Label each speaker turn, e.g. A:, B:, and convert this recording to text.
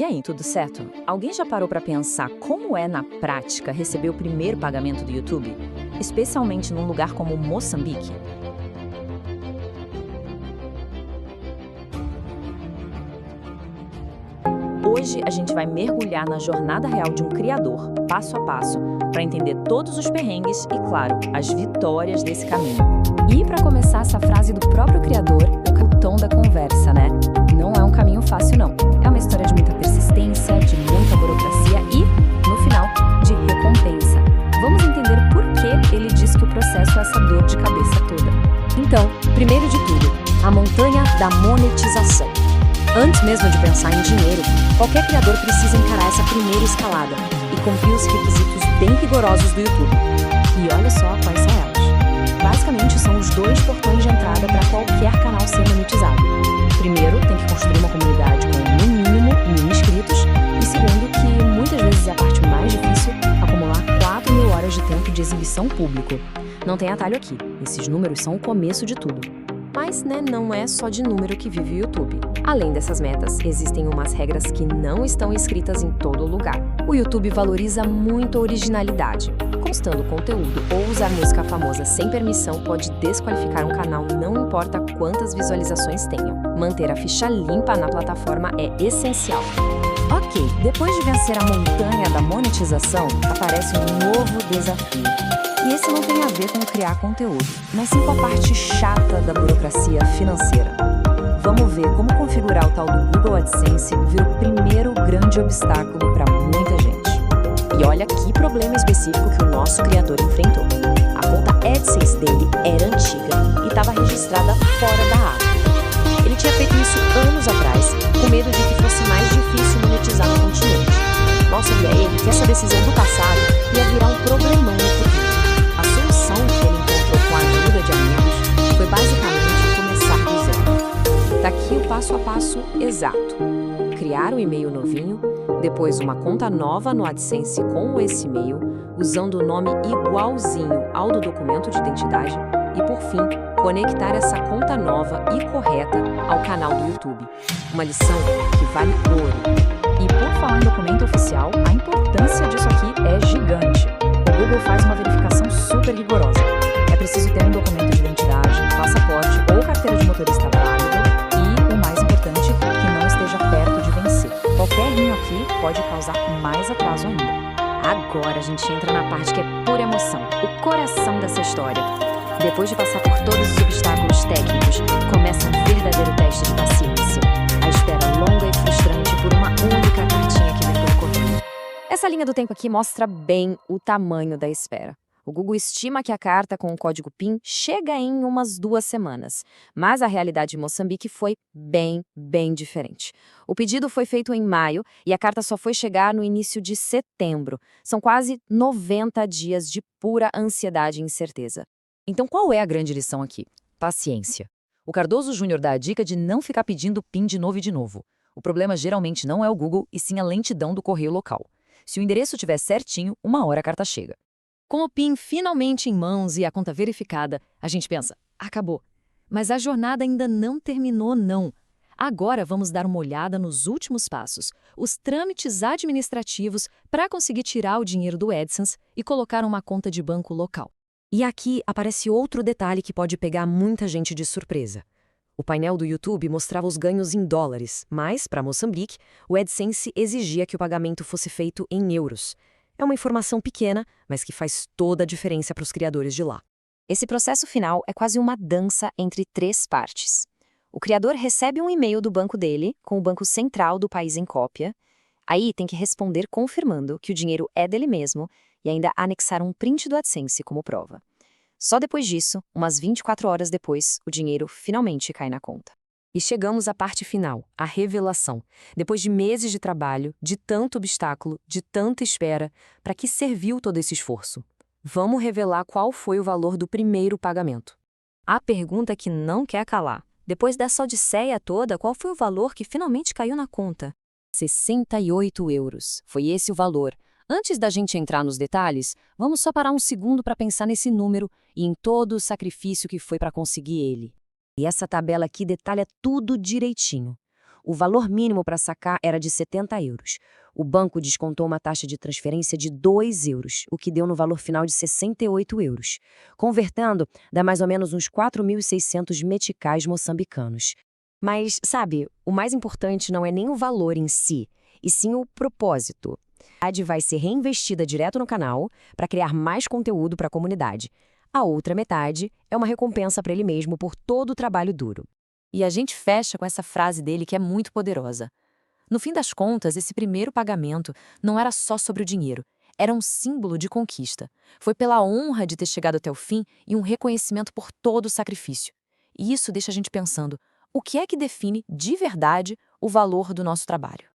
A: E aí, tudo certo? Alguém já parou para pensar como é na prática receber o primeiro pagamento do YouTube? Especialmente num lugar como Moçambique? Hoje a gente vai mergulhar na jornada real de um criador, passo a passo, para entender todos os perrengues e, claro, as vitórias desse caminho. E para começar essa frase do próprio criador, o tom da conversa, né? Não é um caminho fácil, não. É uma história de muita persistência, de muita burocracia e, no final, de recompensa. Vamos entender por que ele diz que o processo é essa dor de cabeça toda. Então, primeiro de tudo, a montanha da monetização. Antes mesmo de pensar em dinheiro, qualquer criador precisa encarar essa primeira escalada e cumprir os requisitos bem rigorosos do YouTube. E olha só quais são elas. Basicamente, são os dois portões de entrada para qualquer canal ser monetizado. Primeiro, tem que construir uma comunidade com, no mínimo, 1.000 inscritos. E segundo, que muitas vezes é a parte mais difícil, acumular 4.000 horas de tempo de exibição público. Não tem atalho aqui. Esses números são o começo de tudo. Mas, não é só de número que vive o YouTube. Além dessas metas, existem umas regras que não estão escritas em todo lugar. O YouTube valoriza muito a originalidade. Postando conteúdo ou usar música famosa sem permissão pode desqualificar um canal, não importa quantas visualizações tenham. Manter a ficha limpa na plataforma é essencial. Ok, depois de vencer a montanha da monetização, aparece um novo desafio. E esse não tem a ver com criar conteúdo, mas sim com a parte chata da burocracia financeira. Vamos ver como configurar o tal do Google AdSense vira o primeiro grande obstáculo para muita gente. E olha que problema específico que o nosso criador enfrentou. A conta AdSense dele era antiga e estava registrada fora da África. Ele tinha feito isso anos atrás, com medo de que fosse mais difícil monetizar no continente. Mal sabia ele que essa decisão do passado ia virar um problemão no futuro. A solução que ele encontrou com a ajuda de amigos foi basicamente começar do zero. Tá aqui o passo a passo exato. Criar um e-mail novinho, depois uma conta nova no AdSense com esse e-mail, usando o nome igualzinho ao do documento de identidade e, por fim, conectar essa conta nova e correta ao canal do YouTube. Uma lição que vale ouro. E por falar em documento oficial, a importância disso aqui é gigante. O Google faz uma verificação super rigorosa. É preciso ter um documento de identidade, passaporte ou carteira de motorista válido e, o mais importante, que não esteja perto de vencer. Qualquer errinho aqui pode causar mais atraso ainda. Agora a gente entra na parte que é pura emoção, o coração dessa história. Depois de passar por todos os obstáculos técnicos, começa um verdadeiro teste de paciência. A espera longa e frustrante por uma única cartinha que vem pelo correio. Essa linha do tempo aqui mostra bem o tamanho da espera. O Google estima que a carta com o código PIN chega em umas 2 semanas, mas a realidade de Moçambique foi bem diferente. O pedido foi feito em maio e a carta só foi chegar no início de setembro. São quase 90 dias de pura ansiedade e incerteza. Então qual é a grande lição aqui? Paciência. O Cardoso Júnior dá a dica de não ficar pedindo PIN de novo e de novo. O problema geralmente não é o Google, e sim a lentidão do correio local. Se o endereço estiver certinho, uma hora a carta chega. Com o PIN finalmente em mãos e a conta verificada, a gente pensa, acabou. Mas a jornada ainda não terminou, não. Agora vamos dar uma olhada nos últimos passos, os trâmites administrativos para conseguir tirar o dinheiro do AdSense e colocar uma conta de banco local. E aqui aparece outro detalhe que pode pegar muita gente de surpresa. O painel do YouTube mostrava os ganhos em dólares, mas, para Moçambique, o AdSense exigia que o pagamento fosse feito em euros. É uma informação pequena, mas que faz toda a diferença para os criadores de lá. Esse processo final é quase uma dança entre 3 partes. O criador recebe um e-mail do banco dele, com o banco central do país em cópia. Aí tem que responder confirmando que o dinheiro é dele mesmo e ainda anexar um print do AdSense como prova. Só depois disso, umas 24 horas depois, o dinheiro finalmente cai na conta. E chegamos à parte final, a revelação. Depois de meses de trabalho, de tanto obstáculo, de tanta espera, para que serviu todo esse esforço? Vamos revelar qual foi o valor do primeiro pagamento. A pergunta que não quer calar. Depois dessa odisseia toda, qual foi o valor que finalmente caiu na conta? 68 euros. Foi esse o valor. Antes da gente entrar nos detalhes, vamos só parar um segundo para pensar nesse número e em todo o sacrifício que foi para conseguir ele. E essa tabela aqui detalha tudo direitinho.
B: O valor mínimo para sacar era de 70 euros. O banco descontou uma taxa de transferência de 2 euros, o que deu no valor final de 68 euros. Convertendo, dá mais ou menos uns 4.600 meticais moçambicanos. Mas, sabe, o mais importante não é nem o valor em si, e sim o propósito. A metade vai ser reinvestida direto no canal para criar mais conteúdo para a comunidade. A outra metade é uma recompensa para ele mesmo por todo o trabalho duro.
A: E a gente fecha com essa frase dele que é muito poderosa. No fim das contas, esse primeiro pagamento não era só sobre o dinheiro, era um símbolo de conquista. Foi pela honra de ter chegado até o fim e um reconhecimento por todo o sacrifício. E isso deixa a gente pensando, o que é que define de verdade o valor do nosso trabalho?